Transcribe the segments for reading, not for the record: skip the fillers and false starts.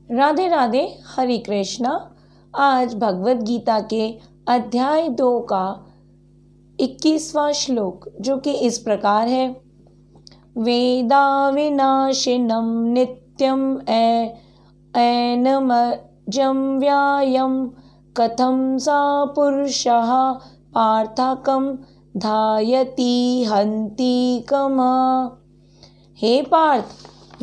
राधे राधे, हरे कृष्णा। आज भगवत गीता के अध्याय 2 का 21वां श्लोक जो कि इस प्रकार है। वेदा विनाशिनम नित्यम ऐनमजं व्यायम कथम सा पुरुषः पार्थकम धायति हन्ति कमा। हे पार्थ,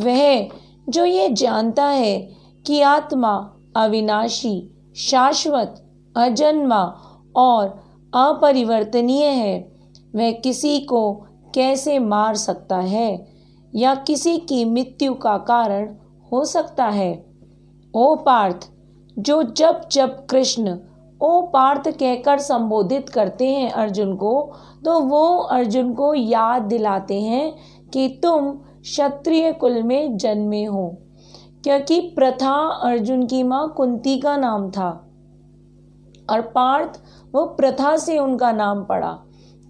वह जो ये जानता है कि आत्मा अविनाशी, शाश्वत, अजन्मा और अपरिवर्तनीय है, वह किसी को कैसे मार सकता है या किसी की मृत्यु का कारण हो सकता है। ओ पार्थ, जो जब जब कृष्ण ओ पार्थ कहकर संबोधित करते हैं अर्जुन को, तो वो अर्जुन को याद दिलाते हैं कि तुम क्षत्रिय कुल में जन्मे हो, क्योंकि प्रथा अर्जुन की माँ कुंती का नाम था और पार्थ वो प्रथा से उनका नाम पड़ा।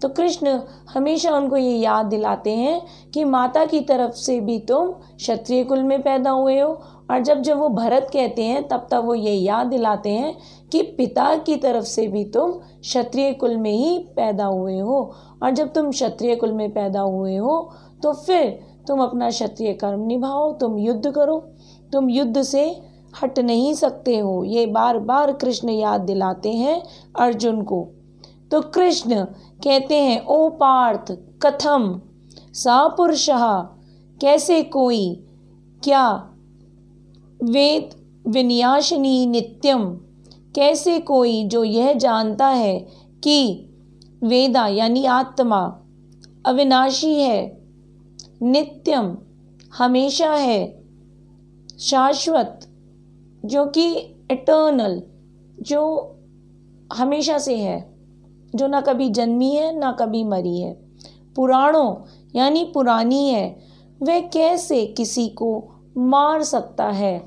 तो कृष्ण हमेशा उनको ये याद दिलाते हैं कि माता की तरफ से भी तुम क्षत्रिय कुल में पैदा हुए हो, और जब जब वो भरत कहते हैं तब तब वो ये याद दिलाते हैं कि पिता की तरफ से भी तुम क्षत्रिय कुल में ही पैदा हुए हो, और जब तुम क्षत्रिय कुल में पैदा हुए हो तो फिर तुम अपना क्षत्रिय कर्म निभाओ, तुम युद्ध करो, तुम युद्ध से हट नहीं सकते हो। ये बार बार कृष्ण याद दिलाते हैं अर्जुन को। तो कृष्ण कहते हैं, ओ पार्थ, कथम सा पुरुषः, कैसे कोई, क्या, वेद विनाशिनी नित्यम, कैसे कोई जो यह जानता है कि वेदा यानी आत्मा अविनाशी है, नित्यम हमेशा है, शाश्वत जो कि इटर्नल, जो हमेशा से है, जो ना कभी जन्मी है ना कभी मरी है, पुराणों यानी पुरानी है, वह कैसे किसी को मार सकता है।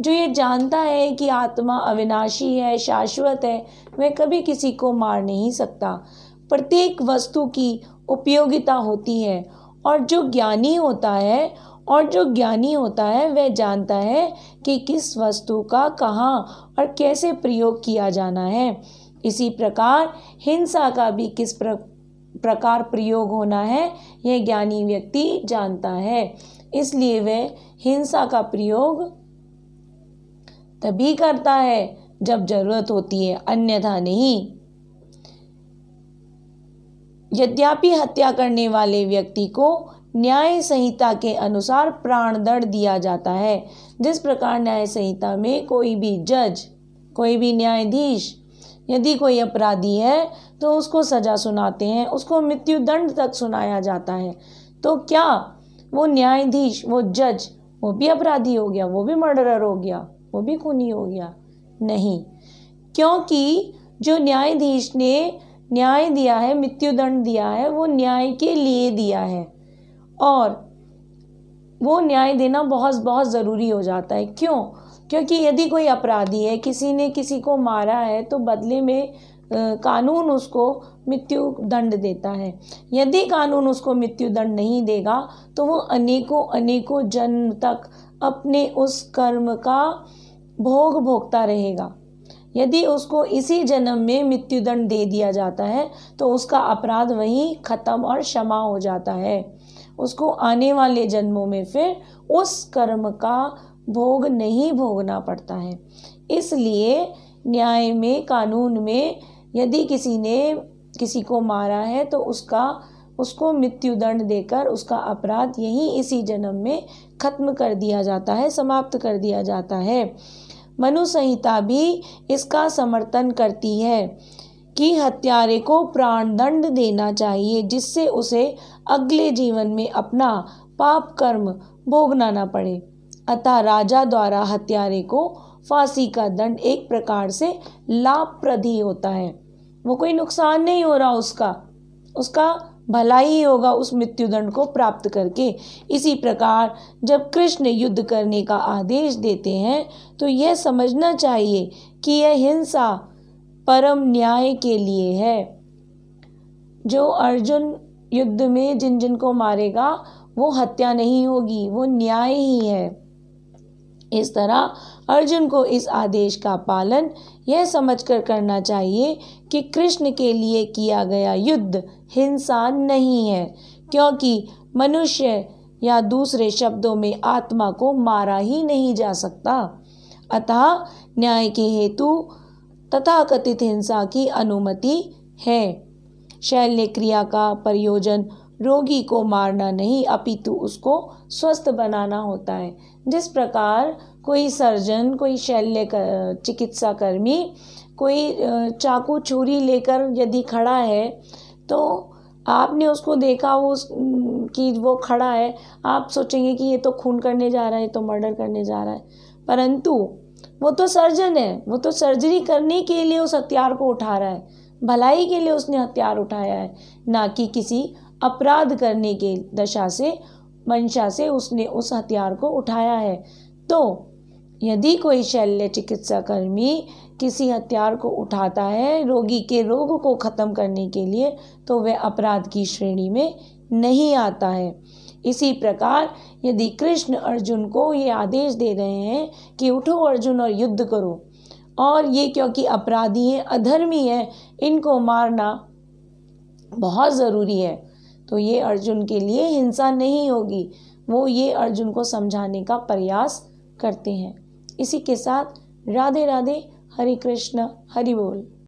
जो ये जानता है कि आत्मा अविनाशी है, शाश्वत है, वह कभी किसी को मार नहीं सकता। प्रत्येक वस्तु की उपयोगिता होती है, और जो ज्ञानी होता है वह जानता है कि किस वस्तु का कहाँ और कैसे प्रयोग किया जाना है। इसी प्रकार हिंसा का भी किस प्रकार प्रयोग होना है, यह ज्ञानी व्यक्ति जानता है। इसलिए वह हिंसा का प्रयोग तभी करता है जब जरूरत होती है, अन्यथा नहीं। यद्यपि हत्या करने वाले व्यक्ति को न्याय संहिता के अनुसार प्राणदंड दिया जाता है। जिस प्रकार न्याय संहिता में कोई भी जज, कोई भी न्यायाधीश यदि कोई अपराधी है तो उसको सजा सुनाते हैं, उसको मृत्यु दंड तक सुनाया जाता है। तो क्या वो न्यायाधीश, वो जज, वो भी अपराधी हो गया, वो भी मर्डरर हो गया, वो भी खूनी हो गया? नहीं, क्योंकि जो न्यायाधीश ने न्याय दिया है, मृत्यु दंड दिया है, वो न्याय के लिए दिया है, और वो न्याय देना बहुत बहुत ज़रूरी हो जाता है। क्यों? क्योंकि यदि कोई अपराधी है, किसी ने किसी को मारा है, तो बदले में कानून उसको मृत्यु दंड देता है। यदि कानून उसको मृत्यु दंड नहीं देगा तो वो अनेकों जन्म तक अपने उस कर्म का भोग भोगता रहेगा। यदि उसको इसी जन्म में मृत्यु दंड दे दिया जाता है तो उसका अपराध वहीं खत्म और क्षमा हो जाता है। उसको आने वाले जन्मों में फिर उस कर्म का भोग नहीं भोगना पड़ता है। इसलिए न्याय में, कानून में यदि किसी ने किसी को मारा है तो उसको मृत्यु दंड देकर उसका अपराध यहीं इसी जन्म में खत्म कर दिया जाता है, समाप्त कर दिया जाता है। मनु संहिता भी इसका समर्थन करती है कि हत्यारे को प्राणदंड देना चाहिए, जिससे उसे अगले जीवन में अपना पाप कर्म भोगना ना पड़े। अतः राजा द्वारा हत्यारे को फांसी का दंड एक प्रकार से लाभप्रद ही होता है। वो कोई नुकसान नहीं हो रहा, उसका भला ही होगा उस मृत्युदंड को प्राप्त करके। इसी प्रकार जब कृष्ण युद्ध करने का आदेश देते हैं तो यह समझना चाहिए कि यह हिंसा परम न्याय के लिए है। जो अर्जुन युद्ध में जिन जिन को मारेगा वो हत्या नहीं होगी, वो न्याय ही है। इस तरह अर्जुन को इस आदेश का पालन यह समझकर करना चाहिए कि कृष्ण के लिए किया गया युद्ध हिंसा नहीं है, क्योंकि मनुष्य या दूसरे शब्दों में आत्मा को मारा ही नहीं जा सकता। अतः न्याय के हेतु तथाकथित हिंसा की अनुमति है। शल्य क्रिया का प्रयोजन रोगी को मारना नहीं, अपितु उसको स्वस्थ बनाना होता है। जिस प्रकार कोई सर्जन, कोई शल्य चिकित्सा कर्मी कोई चाकू छुरी लेकर यदि खड़ा है, तो आपने उसको देखा कि वो खड़ा है, आप सोचेंगे कि ये तो खून करने जा रहा है, तो मर्डर करने जा रहा है, परंतु वो तो सर्जन है, वो तो सर्जरी करने के लिए उस हथियार को उठा रहा है, भलाई के लिए उसने हथियार उठाया है, ना कि किसी अपराध करने के मंशा से उसने उस हथियार को उठाया है। तो यदि कोई शल्य चिकित्सा कर्मी किसी हथियार को उठाता है रोगी के रोग को खत्म करने के लिए, तो वह अपराध की श्रेणी में नहीं आता है। इसी प्रकार यदि कृष्ण अर्जुन को ये आदेश दे रहे हैं कि उठो अर्जुन और युद्ध करो, और ये क्योंकि अपराधी हैं, अधर्मी हैं, इनको मारना बहुत ज़रूरी है, तो ये अर्जुन के लिए हिंसा नहीं होगी। वो ये अर्जुन को समझाने का प्रयास करते हैं। इसी के साथ राधे राधे, हरे कृष्ण, हरि बोल।